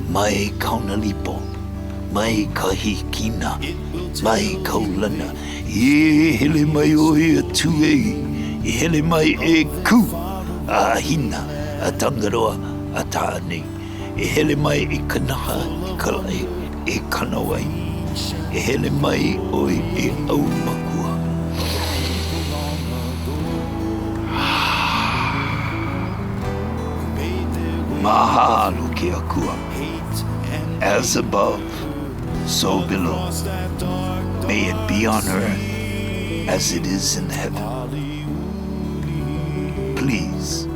mai kaunalipo, mai kahikina, mai kaulana, I hele mai o e atu I hele mai e ku, a hina, a tangaroa, a tānei, I hele mai I kanaha, kalai, e kanawai, I hele mai o e au makua. Mahalo ke akua. As above, so below. May it be on earth as it is in heaven. Please,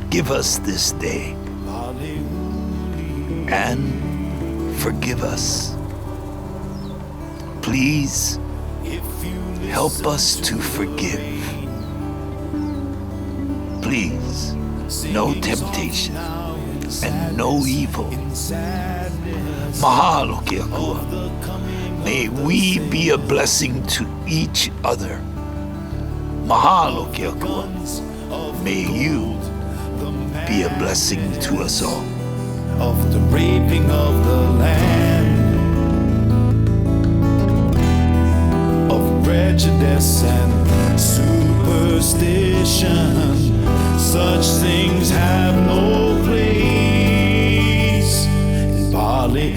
give us this day and forgive us. Please, help us to forgive. Please, no temptation and no evil. Mahalo ke akua. May we be a blessing to each other. Mahalo ke akua. May you be a blessing to us all. Of the raping of the land, of prejudice and superstition, such things have no place in Bali.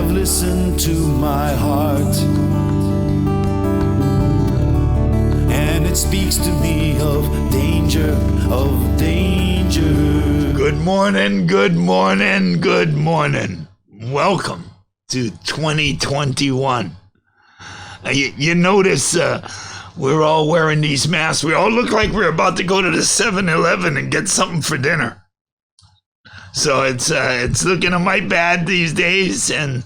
Listen to my heart, and it speaks to me of danger, of danger. Good morning, good morning, good morning. Welcome to 2021. You notice we're all wearing these masks. We all look like we're about to go to the 7-Eleven and get something for dinner. So it's looking a mite bad these days, and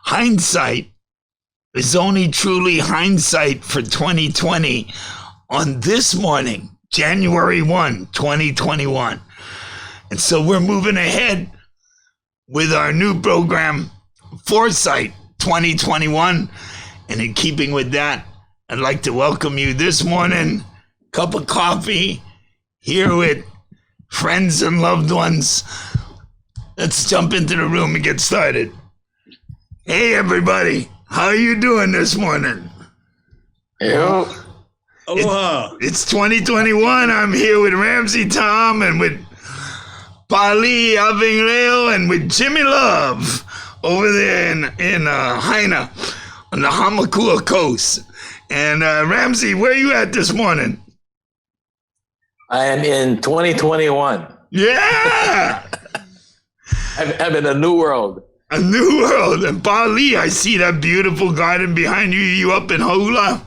hindsight is only truly hindsight for 2020 on this morning, January 1, 2021. And so we're moving ahead with our new program, Foresight 2021. And in keeping with that, I'd like to welcome you this morning, cup of coffee, here with friends and loved ones. Let's jump into the room and get started. Hey, everybody. How are you doing this morning? Yo. Aloha. It's 2021. I'm here with Ramsey Tom and with Pali Avingleo and with Jimmy Love over there in Haina on the Hamakua coast. And Ramsey, where are you at this morning? I am in 2021. Yeah! I'm in a new world. A new world. And Pali, I see that beautiful garden behind you. You up in Haula?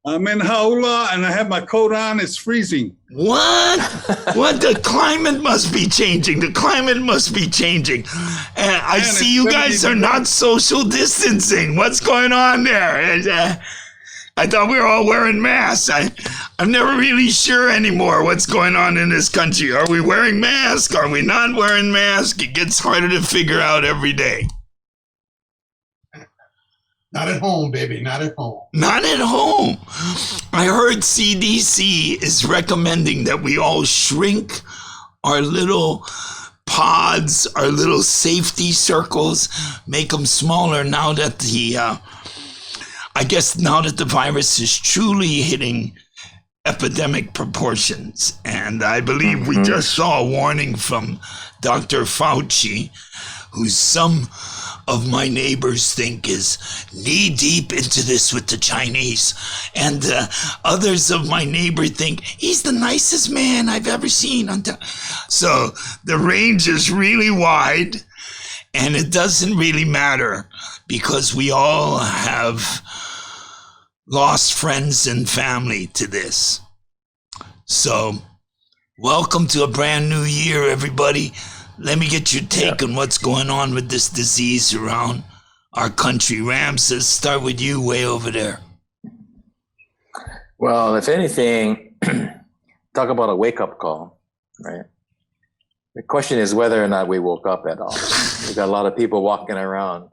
I'm in Haula and I have my coat on. It's freezing. What? What? The climate must be changing. The climate must be changing. And I see you guys are not social distancing. What's going on there? I thought we were all wearing masks. I'm never really sure anymore what's going on in this country. Are we wearing masks? Are we not wearing masks? It gets harder to figure out every day. Not at home, baby. Not at home. Not at home. I heard CDC is recommending that we all shrink our little pods, our little safety circles, make them smaller now that I guess now that the virus is truly hitting epidemic proportions. And I believe we just saw a warning from Dr. Fauci, who some of my neighbors think is knee-deep into this with the Chinese. And others of my neighbor think he's the nicest man I've ever seen. So the range is really wide, and it doesn't really matter because we all have lost friends and family to this. So welcome to a brand new year, everybody. Let me get your take on what's going on with this disease around our country. Rams, let's start with you way over there. Well, if anything, talk about a wake-up call, right? The question is whether or not we woke up at all. We've got a lot of people walking around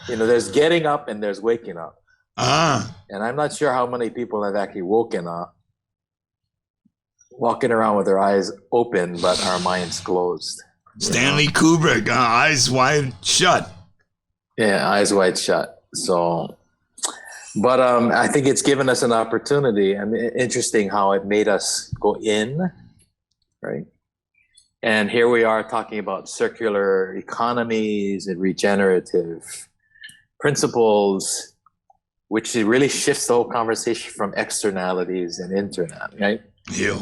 There's getting up and there's waking up. Ah, And I'm not sure how many people have actually woken up, walking around with their eyes open, but our minds closed. Stanley Kubrick, eyes wide shut. Yeah, eyes wide shut. So, but I think it's given us an opportunity. I mean, interesting how it made us go in, right? And here we are talking about circular economies and regenerative principles, which really shifts the whole conversation from externalities and internal, right? Yeah.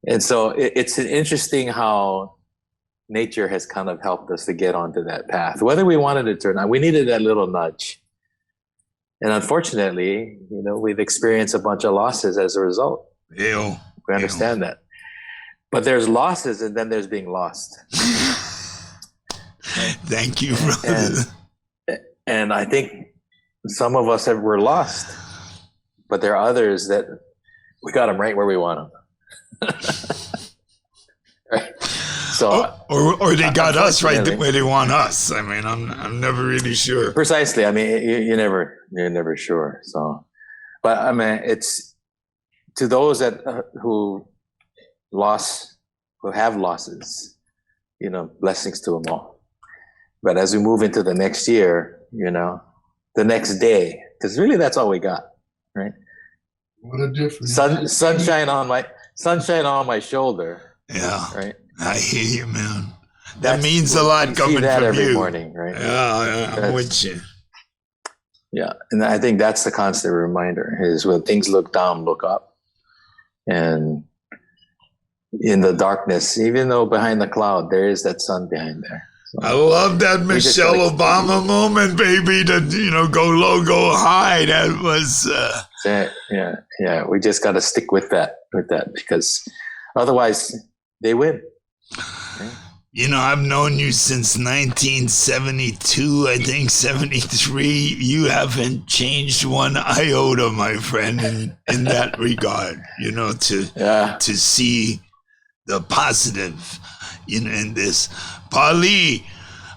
And so it's interesting how nature has kind of helped us to get onto that path. Whether we wanted it or not, we needed that little nudge. And unfortunately, we've experienced a bunch of losses as a result. Yeah. We understand that. But there's losses and then there's being lost. Thank you, brother. And I think some of us were lost, but there are others that we got them right where we want them. Right? So, or they got us right where they want us. I mean, I'm never really sure. Precisely. I mean, you're never sure. So, but I mean, it's to those that who have losses, blessings to them all. But as we move into the next year, the next day, because really that's all we got, right? What a difference. Sunshine on my shoulder. Yeah. Right. I hear you, man. That means a lot coming that from every you. morning, right? Yeah, I'm with you. Yeah, and I think that's the constant reminder is when things look down, look up. And in the darkness, even though behind the cloud, there is that sun behind there. So I love that Michelle Obama moment, baby, to, go low, go high. That was... Yeah. We just got to stick with that because otherwise they win. Okay? I've known you since 1972, I think 73. You haven't changed one iota, my friend, in that regard, to see the positive, in this. Pali,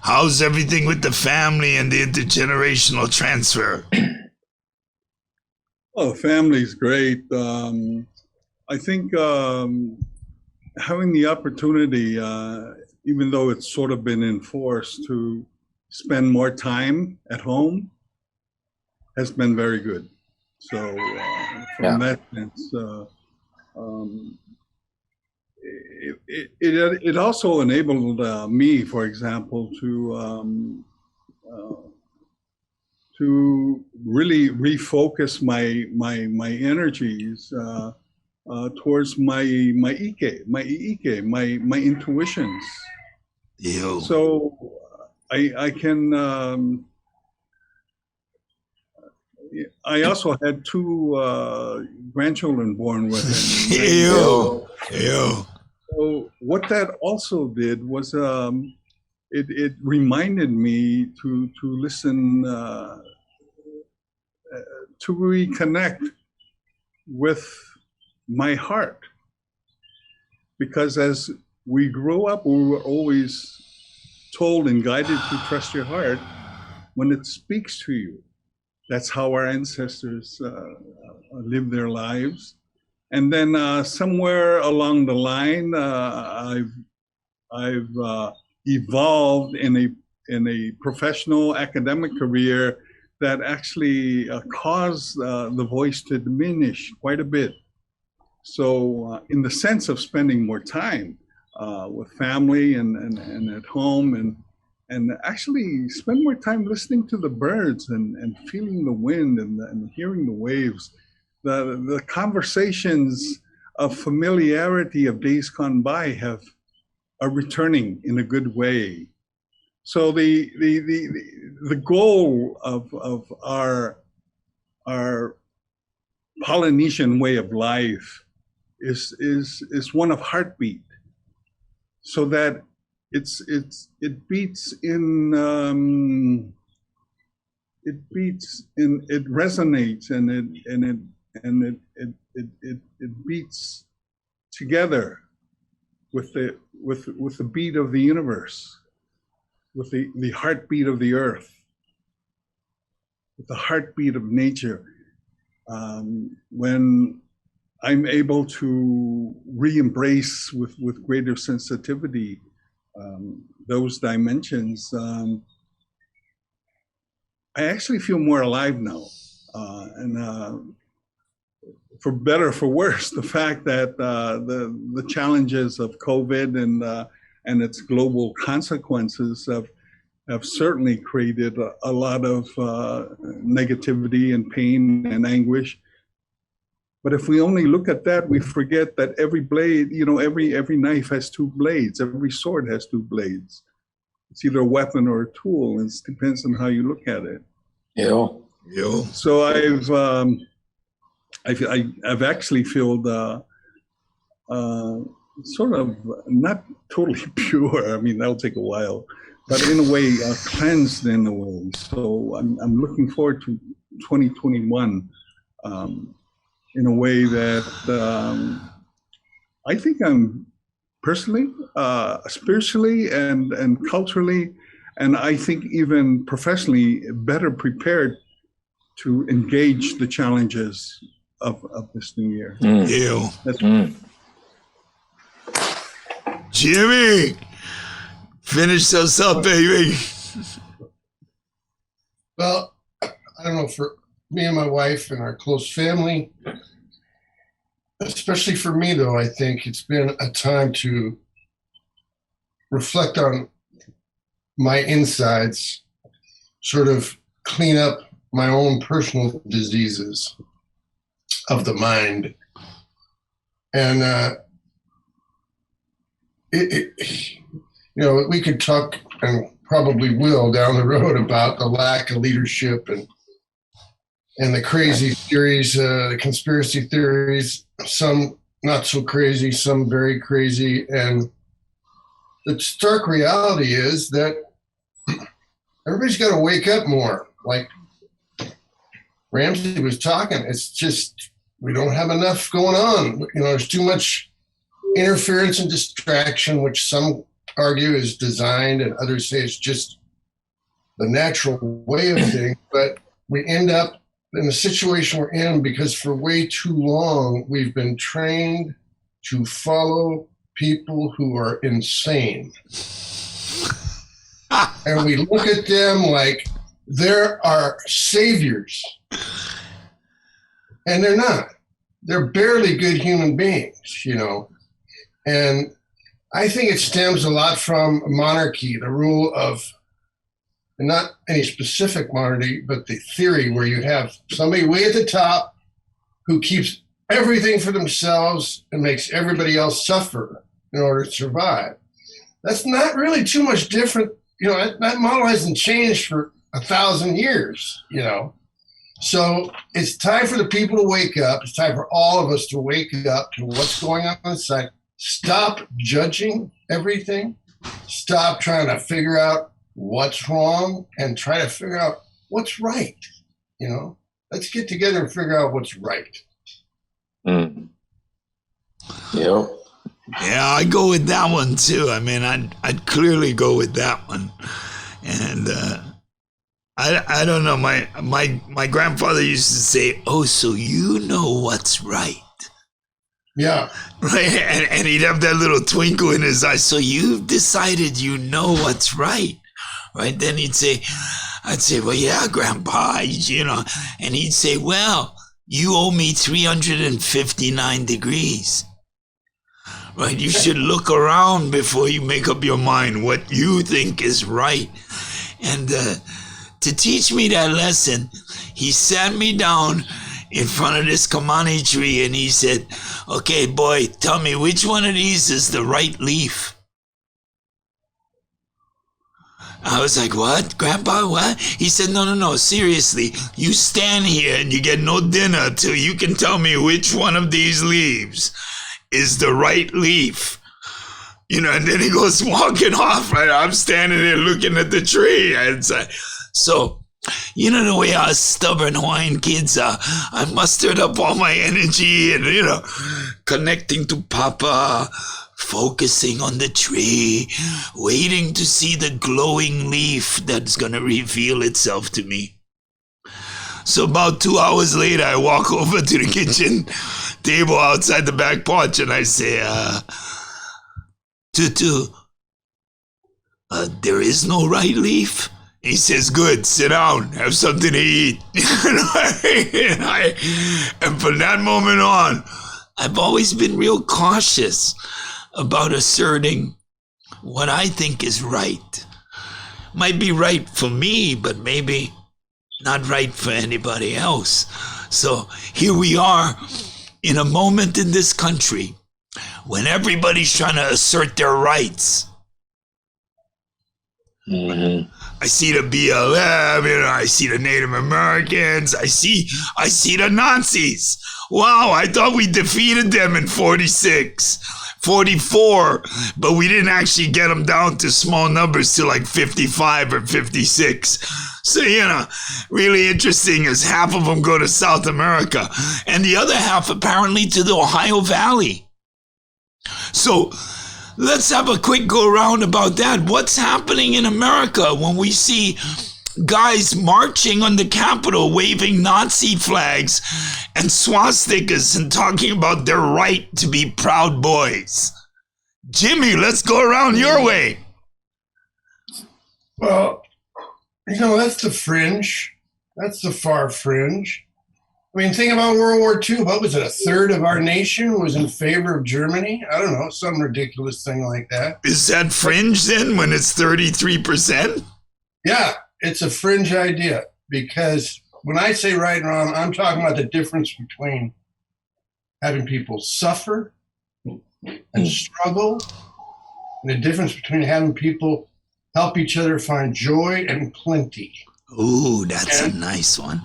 how's everything with the family and the intergenerational transfer? Oh, family's great. I think having the opportunity, even though it's sort of been enforced to spend more time at home, has been very good. So from that sense, it also enabled me, for example, to really refocus my energies towards my intuitions. Ew. So I can. I also had two grandchildren born with him. Ew. So what that also did was it reminded me to listen, to reconnect with my heart, because as we grow up, we were always told and guided to trust your heart when it speaks to you. That's how our ancestors lived their lives. And then somewhere along the line, I've evolved in a professional academic career that actually caused the voice to diminish quite a bit. So in the sense of spending more time with family and at home, and actually spend more time listening to the birds and feeling the wind and hearing the waves, the conversations of familiarity of days gone by are returning in a good way. So the goal of our Polynesian way of life is one of heartbeat, so that it beats in it resonates and it beats together with the beat of the universe, with the heartbeat of the earth. with the heartbeat of nature. When I'm able to re-embrace with greater sensitivity those dimensions, I actually feel more alive now. And for better or for worse, the fact that the challenges of COVID and its global consequences have certainly created a lot of negativity and pain and anguish. But if we only look at that, we forget that every blade, every knife has two blades, every sword has two blades. It's either a weapon or a tool. It depends on how you look at it. Yeah. So I've actually felt sort of not totally pure. I mean, that'll take a while, but in a way cleansed in a way. So I'm looking forward to 2021 in a way that I think I'm personally, spiritually, and culturally, and I think even professionally better prepared to engage the challenges of this new year. Jimmy, finish us up, baby. Well, I don't know, for me and my wife and our close family, especially for me though, I think it's been a time to reflect on my insides, sort of clean up my own personal diseases of the mind. And we could talk, and probably will down the road, about the lack of leadership and the crazy theories, the conspiracy theories, some not so crazy, some very crazy. And the stark reality is that everybody's got to wake up more. Like Ramsey was talking, it's just, we don't have enough going on. There's too much interference and distraction, which some argue is designed and others say it's just the natural way of things. But we end up in the situation we're in because for way too long we've been trained to follow people who are insane. And we look at them like they're our saviors. And they're not. They're barely good human beings, And I think it stems a lot from monarchy, the rule of, and not any specific monarchy, but the theory where you have somebody way at the top who keeps everything for themselves and makes everybody else suffer in order to survive. That's not really too much different. That model hasn't changed for 1,000 years, So it's time for the people to wake up. It's time for all of us to wake up to what's going on inside. Stop judging everything. Stop trying to figure out what's wrong and try to figure out what's right. Let's get together and figure out what's right. Mm. Yeah. Yeah, I go with that one too. I mean, I'd clearly go with that one. And I don't know. My grandfather used to say, "Oh, so you know what's right." Yeah. Right. And he'd have that little twinkle in his eye. So you've decided you know what's right. Right. Then I'd say, well, yeah, Grandpa, and he'd say, well, you owe me 359 degrees. Right. You should look around before you make up your mind what you think is right. And to teach me that lesson, he sat me down in front of this Kamani tree and he said, okay, boy, tell me which one of these is the right leaf. I was like, what, Grandpa, what? He said, no, seriously, you stand here and you get no dinner till you can tell me which one of these leaves is the right leaf. And then he goes walking off, right? I'm standing there looking at the tree. And so, the way us stubborn Hawaiian kids are, I mustered up all my energy and, connecting to Papa, focusing on the tree, waiting to see the glowing leaf that's going to reveal itself to me. So about 2 hours later, I walk over to the kitchen table outside the back porch and I say, Tutu, there is no right leaf? He says, good, sit down, have something to eat. And from that moment on, I've always been real cautious about asserting what I think is right. Might be right for me, but maybe not right for anybody else. So here we are in a moment in this country when everybody's trying to assert their rights. Mm-hmm. I see the BLM, I see the Native Americans, I see the Nazis. Wow, I thought we defeated them in 46, 44, but we didn't actually get them down to small numbers to like 55 or 56. So, really interesting is half of them go to South America and the other half apparently to the Ohio Valley. So, let's have a quick go around about that. What's happening in America when we see guys marching on the Capitol, waving Nazi flags and swastikas and talking about their right to be proud boys? Jimmy, let's go around your way. Well, that's the fringe. That's the far fringe. I mean, think about World War II. What was it? A third of our nation was in favor of Germany? I don't know, some ridiculous thing like that. Is that fringe then when it's 33%? Yeah, it's a fringe idea because when I say right and wrong, I'm talking about the difference between having people suffer and struggle and the difference between having people help each other find joy and plenty. Ooh, that's a nice one.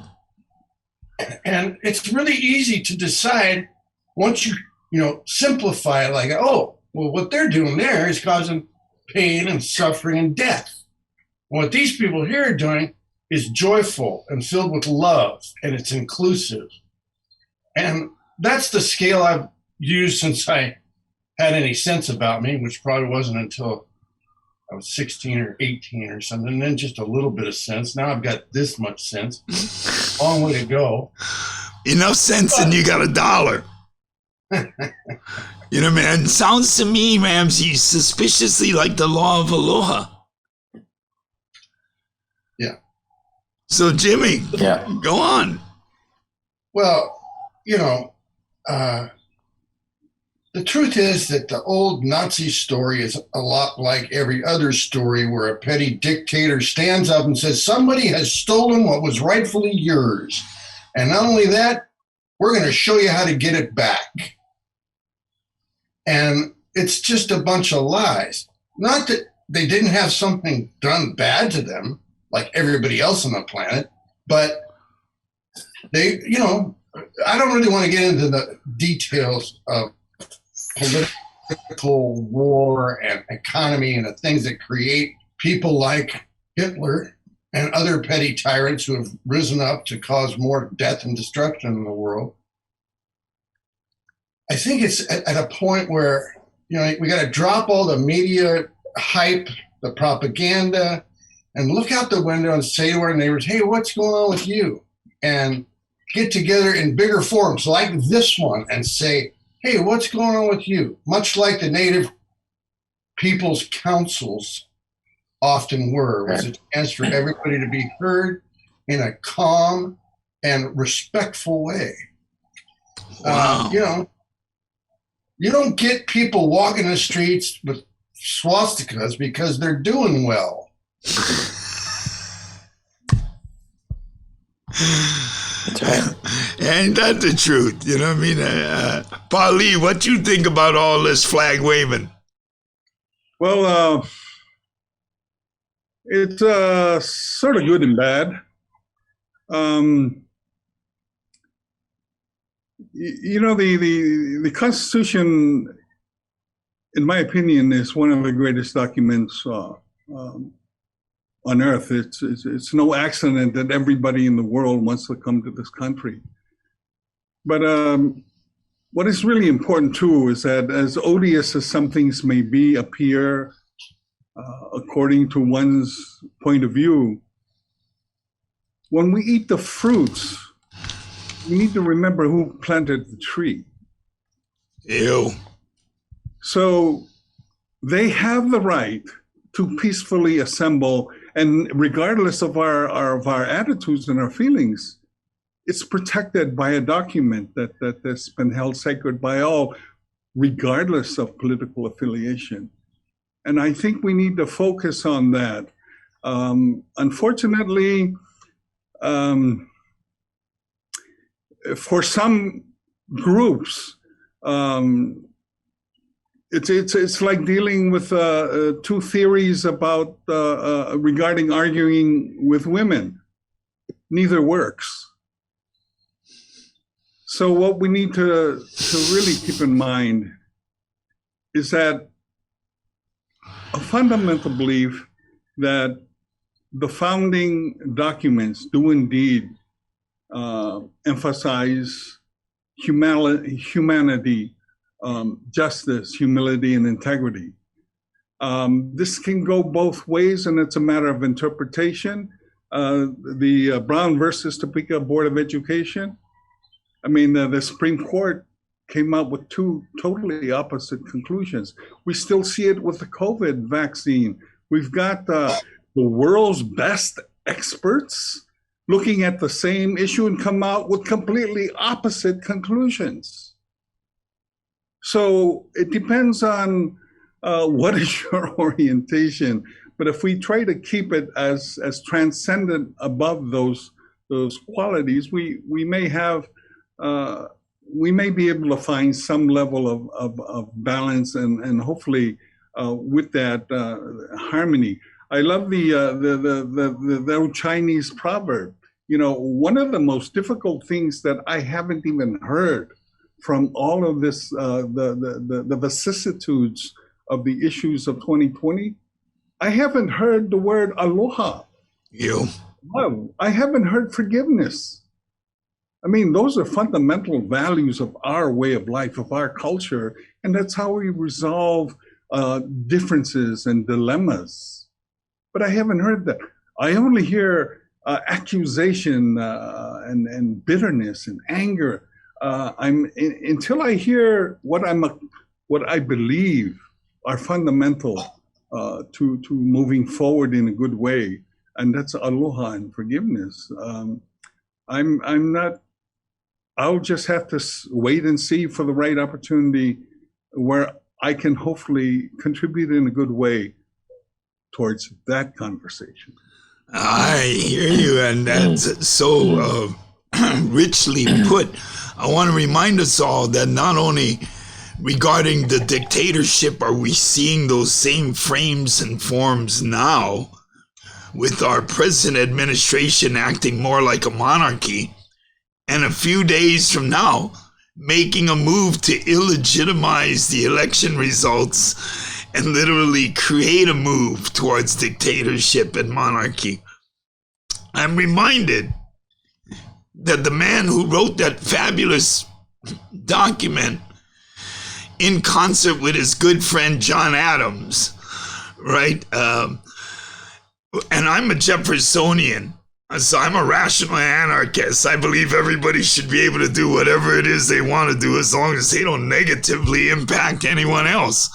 And it's really easy to decide once you simplify it like, oh, well, what they're doing there is causing pain and suffering and death. What these people here are doing is joyful and filled with love, and it's inclusive. And that's the scale I've used since I had any sense about me, which probably wasn't until I was 16 or 18 or something, and then just a little bit of sense. Now I've got this much sense. Long way to go. Enough sense and you got $1. Man, sounds to me, Ramsey, suspiciously like the law of aloha. Yeah. So, Jimmy, go on. Well, the truth is that the old Nazi story is a lot like every other story where a petty dictator stands up and says, somebody has stolen what was rightfully yours. And not only that, we're going to show you how to get it back. And it's just a bunch of lies. Not that they didn't have something done bad to them, like everybody else on the planet, but they, I don't really want to get into the details of political war and economy and the things that create people like Hitler and other petty tyrants who have risen up to cause more death and destruction in the world. I think it's at a point where, we got to drop all the media hype, the propaganda, and look out the window and say to our neighbors, hey, what's going on with you? And get together in bigger forums like this one and say, hey, what's going on with you? Much like the Native People's Councils often were, was a chance for everybody to be heard in a calm and respectful way. Wow. You don't get people walking the streets with swastikas because they're doing well. That's right. Ain't that the truth? You know what I mean? Paulie, what you think about all this flag waving? Well, it's sort of good and bad. The Constitution, in my opinion, is one of the greatest documents on earth. It's no accident that everybody in the world wants to come to this country. But what is really important too is that, as odious as some things may appear, according to one's point of view, when we eat the fruits, we need to remember who planted the tree. Ew. So they have the right to peacefully assemble, and regardless of our attitudes and our feelings, it's protected by a document that's been held sacred by all, regardless of political affiliation. And I think we need to focus on that. Unfortunately, for some groups, it's like dealing with two theories about regarding arguing with women. Neither works. So what we need to really keep in mind is that a fundamental belief that the founding documents do indeed emphasize humanity, justice, humility, and integrity. This can go both ways, and it's a matter of interpretation. The Brown versus Topeka Board of Education, I mean, the Supreme Court came out with two totally opposite conclusions. We still see it with the COVID vaccine. We've got the world's best experts looking at the same issue and come out with completely opposite conclusions. So it depends on what is your orientation. But if we try to keep it as transcendent above those qualities, we may have we may be able to find some level of balance and hopefully with that harmony. I love the old Chinese proverb. You know, one of the most difficult things that I haven't even heard from all of this, the vicissitudes of the issues of 2020, I haven't heard the word aloha. You. Love. I haven't heard forgiveness. I mean, those are fundamental values of our way of life, of our culture, and that's how we resolve differences and dilemmas. But I haven't heard that. I only hear accusation and bitterness and anger. Until I hear what I believe are fundamental to moving forward in a good way, and that's aloha and forgiveness. I'm not. I'll just have to wait and see for the right opportunity where I can hopefully contribute in a good way towards that conversation. I hear you, and that's so richly put. I want to remind us all that not only regarding the dictatorship are we seeing those same frames and forms now, with our present administration acting more like a monarchy, and a few days from now, making a move to illegitimize the election results and literally create a move towards dictatorship and monarchy. I'm reminded that the man who wrote that fabulous document in concert with his good friend John Adams, right? And I'm a Jeffersonian. So I'm a rational anarchist. I believe everybody should be able to do whatever it is they want to do as long as they don't negatively impact anyone else.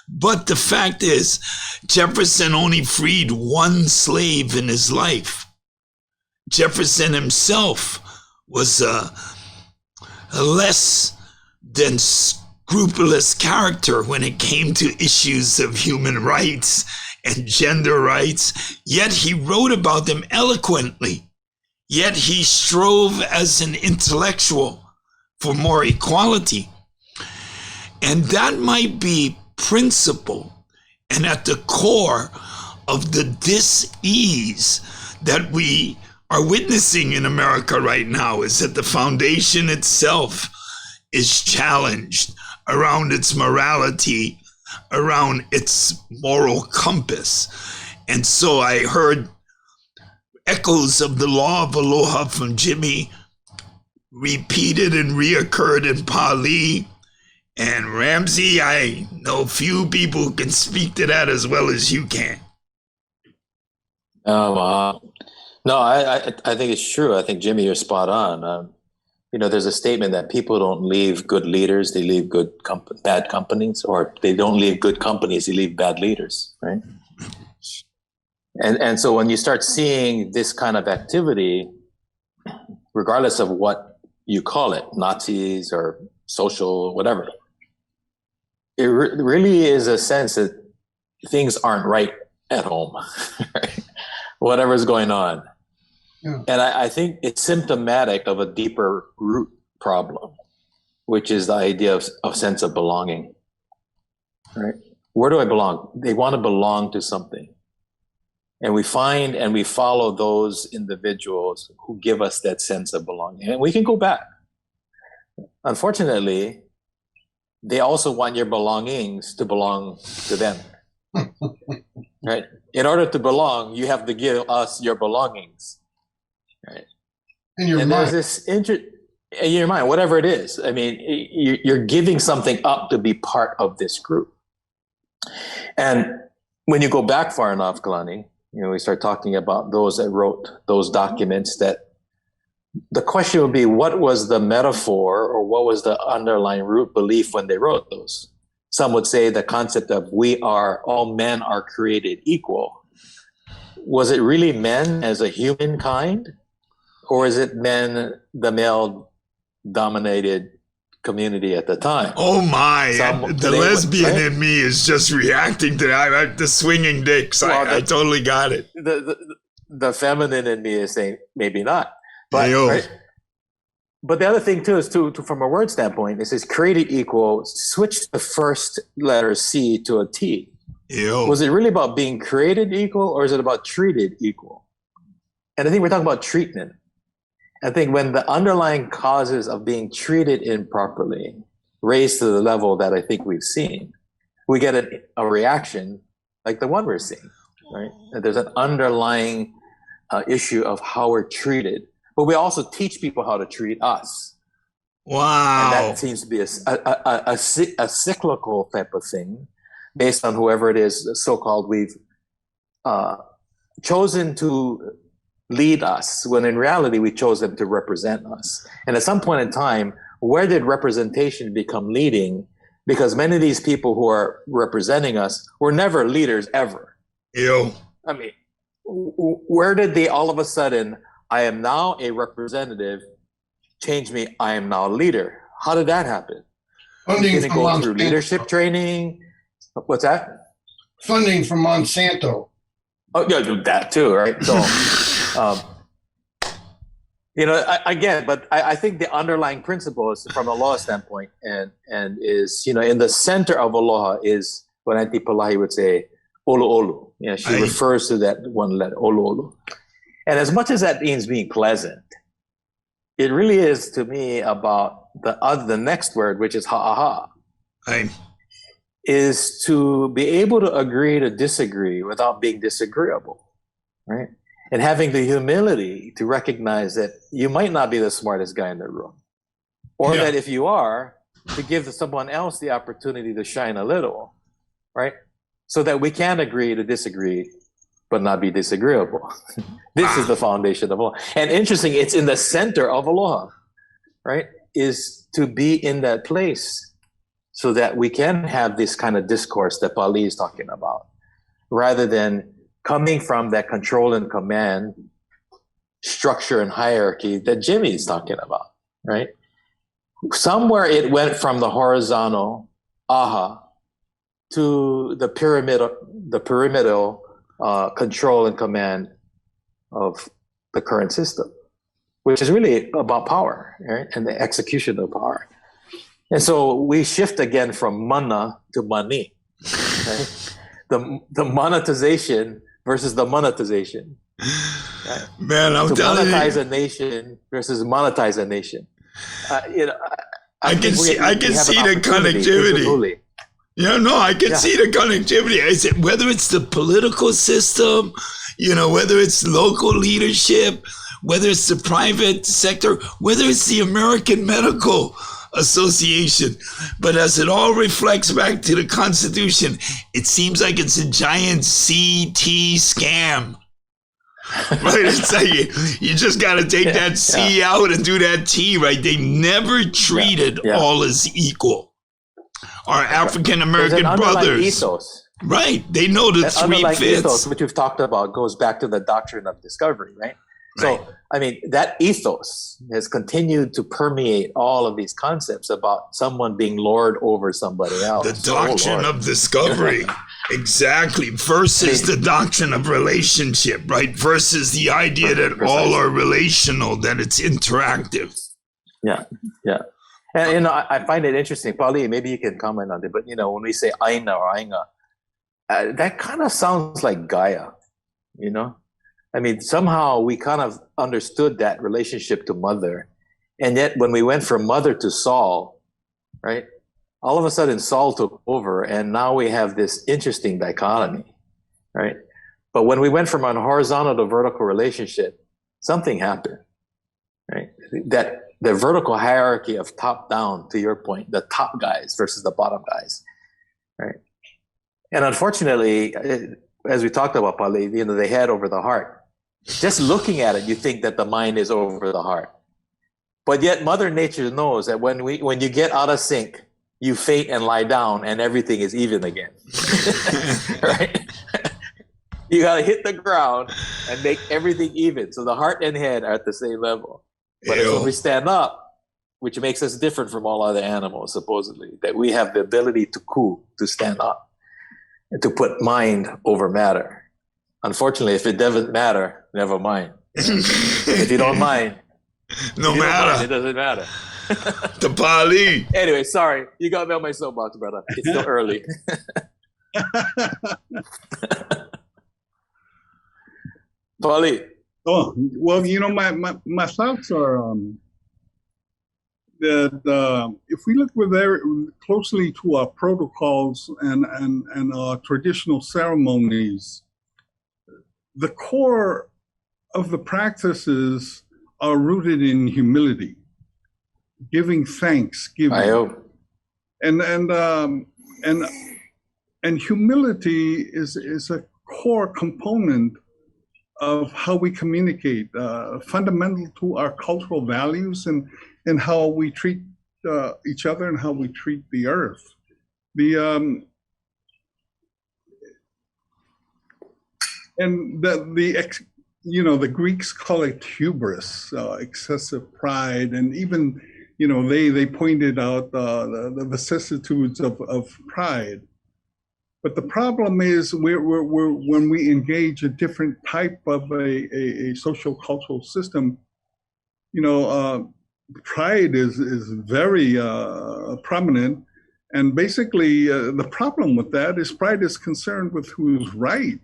But the fact is, Jefferson only freed one slave in his life. Jefferson himself was a less than scrupulous character when it came to issues of human rights and gender rights, yet he wrote about them eloquently. Yet he strove as an intellectual for more equality. And that might be principle and at the core of the dis-ease that we are witnessing in America right now, is that the foundation itself is challenged around its morality, around its moral compass. And so I heard echoes of the law of aloha from Jimmy repeated and reoccurred in Pali. And Ramsey, I know few people who can speak to that as well as you can. No, I think it's true. I think, Jimmy, you're spot on. There's a statement that people don't leave good leaders; they leave bad companies, or they don't leave good companies; they leave bad leaders, right? And so when you start seeing this kind of activity, regardless of what you call it, Nazis or social, whatever, it really is a sense that things aren't right at home, right? Whatever's going on. Yeah. And I think it's symptomatic of a deeper root problem, which is the idea of sense of belonging, right? Where do I belong? They want to belong to something. And we find and we follow those individuals who give us that sense of belonging. And we can go back. Unfortunately, they also want your belongings to belong to them, right? In order to belong, you have to give us your belongings. Right. In your and mind. There's this in your mind, whatever it is. I mean, you're giving something up to be part of this group. And when you go back far enough, Kalani, we start talking about those that wrote those documents, that the question would be, what was the metaphor or what was the underlying root belief when they wrote those? Some would say the concept of all men are created equal. Was it really men as a humankind? Or is it men, the male-dominated community at the time? Oh my! The lesbian in me is just reacting to that. The swinging dicks. Well, I totally got it. The feminine in me is saying maybe not. But right? But the other thing too is from a word standpoint, it says created equal. Switch the first letter C to a T. Ew. Was it really about being created equal, or is it about treated equal? And I think we're talking about treatment. I think when the underlying causes of being treated improperly raise to the level that I think we've seen, we get a reaction like the one we're seeing, right? And there's an underlying issue of how we're treated, but we also teach people how to treat us. Wow. And that seems to be a cyclical type of thing based on whoever it is, so-called, we've chosen to lead us, when in reality we chose them to represent us. And at some point in time, where did representation become leading? Because many of these people who are representing us were never leaders ever. Ew. I mean, where did they all of a sudden, I am now a representative, change me, I am now a leader? How did that happen? Funding did it go through leadership training? What's that? Funding from Monsanto. Oh, yeah, that too, right? So, I think the underlying principle is, from a law standpoint, and is, in the center of aloha is what Auntie Palahi would say, olu olu. She refers to that one letter, olu olu. And as much as that means being pleasant, it really is to me about the next word, which is ha'aha. Is to be able to agree to disagree without being disagreeable, right? And having the humility to recognize that you might not be the smartest guy in the room. Or that if you are, to give someone else the opportunity to shine a little, right? So that we can agree to disagree, but not be disagreeable. This is the foundation of aloha. And interesting, it's in the center of aloha, right? Is to be in that place so that we can have this kind of discourse that Pali is talking about, rather than coming from that control and command structure and hierarchy that Jimmy is talking about, right? Somewhere it went from the horizontal aha to the pyramidal control and command of the current system, which is really about power, right? And the execution of power. And so we shift again from mana to money, right? The monetization versus the monetization. Right? Man, I'm telling you. To monetize a nation versus monetize a nation. I can see the connectivity. I can see the connectivity. I said, whether it's the political system, whether it's local leadership, whether it's the private sector, whether it's the American Medical Association, but as it all reflects back to the Constitution, it seems like it's a giant CT scam. Right? It's like you just got to take that C out and do that T, right? They never treated all as equal. Our African American brothers. Ethos. Right. They know the three fits. Ethos, which we've talked about, goes back to the doctrine of discovery, right? So, I mean, that ethos has continued to permeate all of these concepts about someone being lord over somebody else. The doctrine of discovery. Exactly. Versus the doctrine of relationship, right? Versus the idea that all are relational, that it's interactive. Yeah. And, you know, I find it interesting. Paulie, maybe you can comment on it, but, you know, when we say Aina or Ainga, that kind of sounds like Gaia, you know? I mean, somehow we kind of understood that relationship to mother. And yet when we went from mother to Saul, right? All of a sudden Saul took over, and now we have this interesting dichotomy, right? But when we went from a horizontal to vertical relationship, something happened, right? That the vertical hierarchy of top down, to your point, the top guys versus the bottom guys, right? And unfortunately, as we talked about, Pali, you know, the head over the heart. Just looking at it, you think that the mind is over the heart. But yet Mother Nature knows that when you get out of sync, you faint and lie down and everything is even again. Right? You got to hit the ground and make everything even. So the heart and head are at the same level. But it's when we stand up, which makes us different from all other animals, supposedly, that we have the ability to stand up and to put mind over matter. Unfortunately, if it doesn't matter, never mind. If you don't mind, it doesn't matter. The Pali. Anyway, sorry. You got me on my soapbox, brother. It's still early. Pali. Oh, well, you know, my thoughts are that if we look very closely to our protocols and our traditional ceremonies, the core of the practices are rooted in humility, giving thanks, and humility is a core component of how we communicate, fundamental to our cultural values and how we treat each other and how we treat the earth. The Greeks call it hubris, excessive pride, and even, you know, they pointed out the vicissitudes of pride. But the problem is when we engage a different type of a social cultural system, you know, pride is very prominent. And basically the problem with that is pride is concerned with who's right.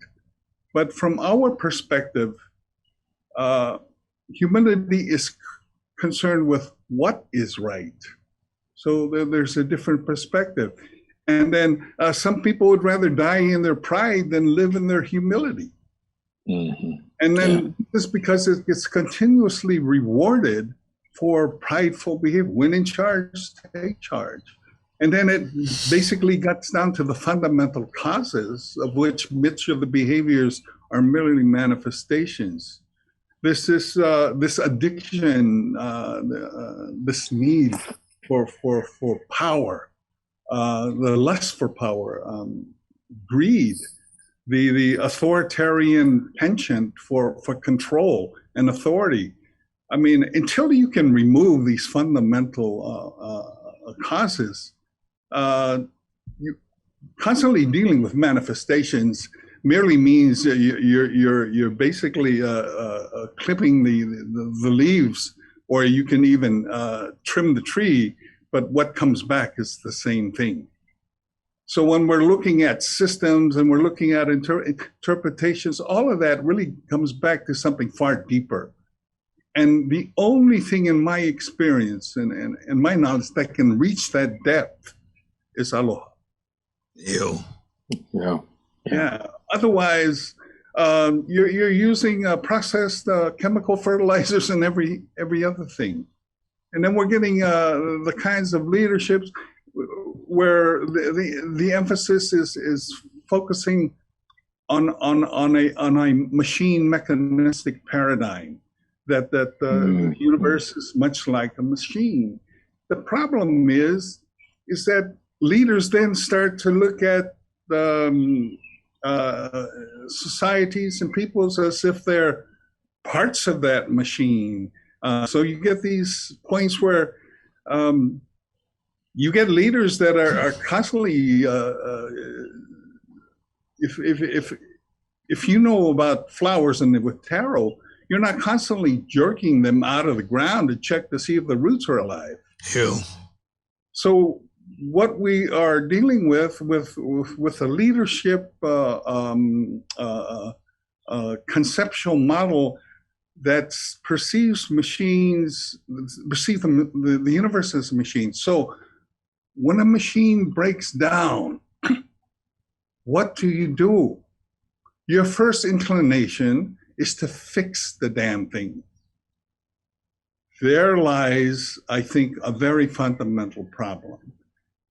But from our perspective, humility is concerned with what is right. So there's a different perspective. And then some people would rather die in their pride than live in their humility. Mm-hmm. And then just because it gets continuously rewarded for prideful behavior, when in charge, take charge. And then it basically gets down to the fundamental causes of which much of the behaviors are merely manifestations. This addiction, this need for power, the lust for power, greed, the authoritarian penchant for control and authority. I mean, until you can remove these fundamental causes, you constantly dealing with manifestations merely means you're basically clipping the leaves, or you can even trim the tree, but what comes back is the same thing. So when we're looking at systems and we're looking at interpretations, all of that really comes back to something far deeper. And the only thing in my experience and my knowledge that can reach that depth is aloha. Yeah. Otherwise, you're using processed chemical fertilizers and every other thing. And then we're getting the kinds of leaderships where the emphasis is focusing on a machine mechanistic paradigm, that the universe is much like a machine. The problem is that leaders then start to look at societies and peoples as if they're parts of that machine. So you get these points where you get leaders that are constantly, if you know about flowers and with tarot, you're not constantly jerking them out of the ground to check to see if the roots are alive. Ew. So what we are dealing with a leadership conceptual model that perceives machines, perceive the universe as a machine. So when a machine breaks down, what do? Your first inclination is to fix the damn thing. There lies, I think, a very fundamental problem.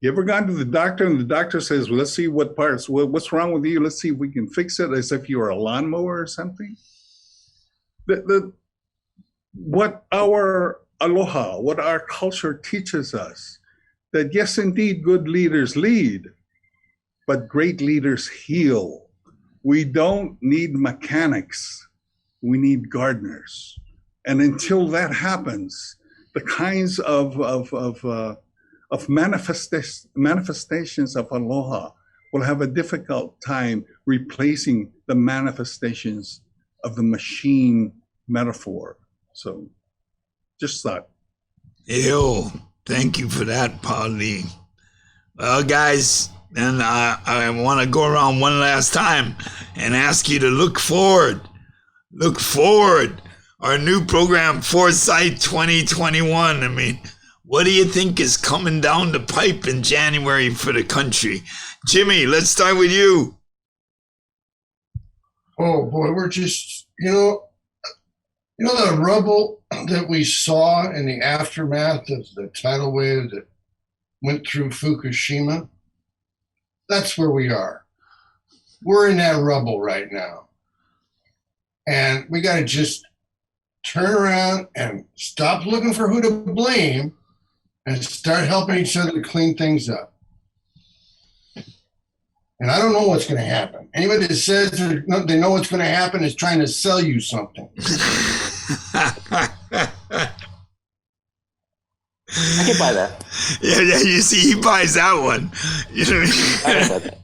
You ever gone to the doctor and the doctor says, well, let's see what parts, what's wrong with you? Let's see if we can fix it, as if you were a lawnmower or something? What our aloha, what our culture teaches us, that yes, indeed, good leaders lead, but great leaders heal. We don't need mechanics, we need gardeners. And until that happens, the kinds of manifestations of aloha will have a difficult time replacing the manifestations of the machine metaphor. So just thought. Ew. Thank you for that, Paulie. Well, guys, and I want to go around one last time and ask you to look forward. Look forward. Our new program, Foresight 2021. I mean, what do you think is coming down the pipe in January for the country? Jimmy, let's start with you. Oh boy, we're just, the rubble that we saw in the aftermath of the tidal wave that went through Fukushima. That's where we are. We're in that rubble right now. And we got to just turn around and stop looking for who to blame and start helping each other to clean things up. And I don't know what's going to happen. Anybody that says they know what's going to happen is trying to sell you something. I can buy that. Yeah, you see, he buys that one. You know what I mean? I can buy that.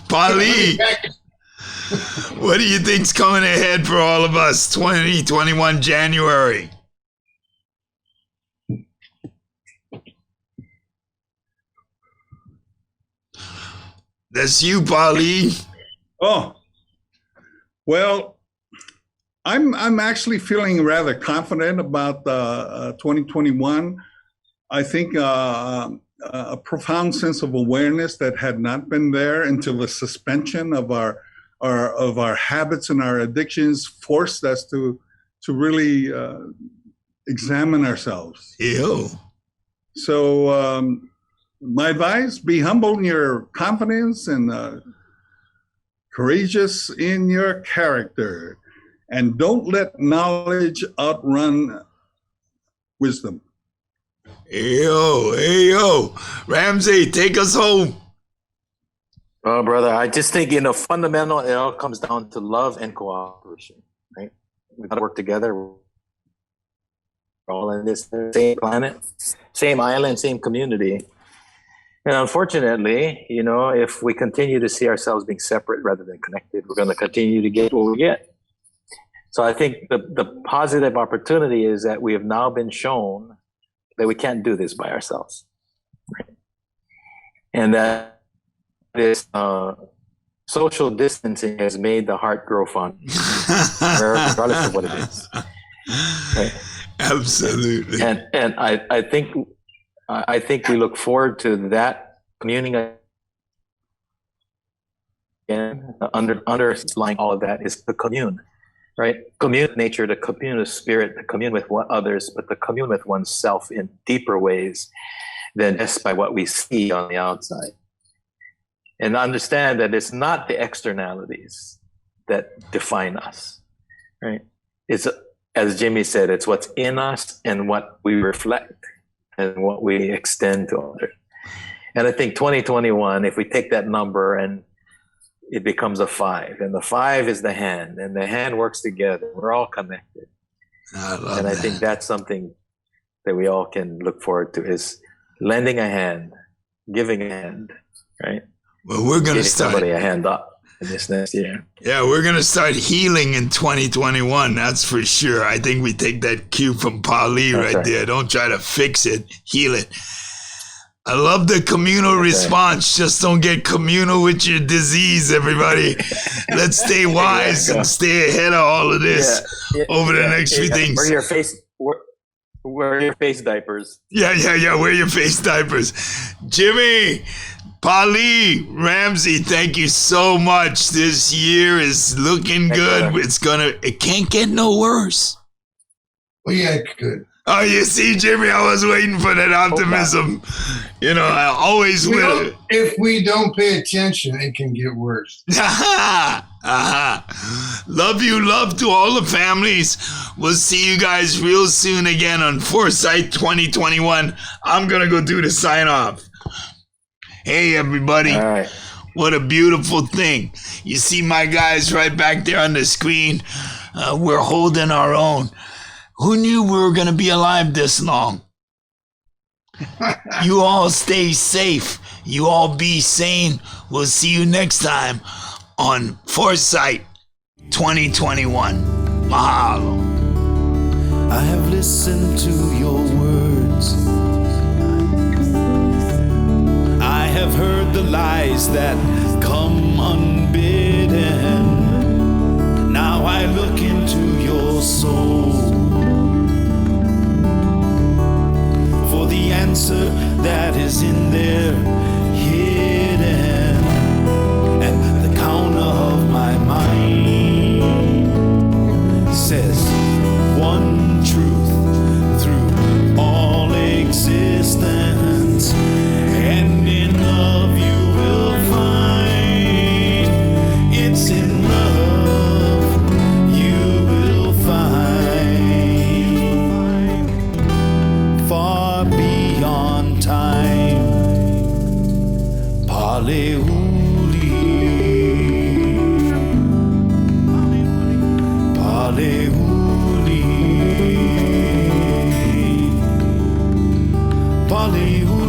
Paulie, what do you think's coming ahead for all of us 2021 January? That's you, Paulie. Oh, well, I'm actually feeling rather confident about 2021. I think a profound sense of awareness that had not been there until the suspension of our habits and our addictions forced us to really examine ourselves. Ew. So my advice: be humble in your confidence and courageous in your character. And don't let knowledge outrun wisdom. Yo. Ramsey, take us home. Well, brother, I just think, fundamental, it all comes down to love and cooperation, right? We've got to work together. We're all in this same planet, same island, same community. And unfortunately, if we continue to see ourselves being separate rather than connected, we're going to continue to get what we get. So I think the positive opportunity is that we have now been shown that we can't do this by ourselves, right? And that this social distancing has made the heart grow fond, regardless of what it is. Right? Absolutely. And I think we look forward to that communing again. Underlying all of that is the commune. Right? Commune with nature, to commune with spirit, to commune with others, but to commune with oneself in deeper ways than just by what we see on the outside. and understand that it's not the externalities that define us, right? It's, as Jimmy said, it's what's in us and what we reflect and what we extend to others. And I think 2021, if we take that number and it becomes a 5, and the 5 is the hand, and the hand works together. We're all connected. I love And I that. think that's something that we all can look forward to, is lending a hand, giving a hand, right? Well, we're gonna Giving start. somebody a hand up in this next year. Yeah, we're gonna start healing in 2021. That's for sure. I think we take that cue from Pali That's right. there. Don't try to fix it, heal it. I love the communal response. Just don't get communal with your disease, everybody. Let's stay wise and stay ahead of all of this over the next few things. Wear your face diapers. Yeah. Wear your face diapers. Jimmy, Pali, Ramsey, thank you so much. This year is looking good. It can't get no worse. Well, yeah, good. Oh, you see, Jimmy, I was waiting for that optimism. You know, I always will. If we don't pay attention, it can get worse. Love you. Love to all the families. We'll see you guys real soon again on Foresight 2021. I'm going to go do the sign off. Hey, everybody. All right. What a beautiful thing. You see my guys right back there on the screen. We're holding our own. Who knew we were going to be alive this long? You all stay safe. You all be sane. We'll see you next time on Foresight 2021. Mahalo. I have listened to your words. I have heard the lies that come unbidden. Now I look into your soul for the answer that is in there hidden. And the counter of my mind says one truth through all existence, and in love you will find. It's in love you will find. Far beyond time, Palehuli, Palehuli, Palehuli.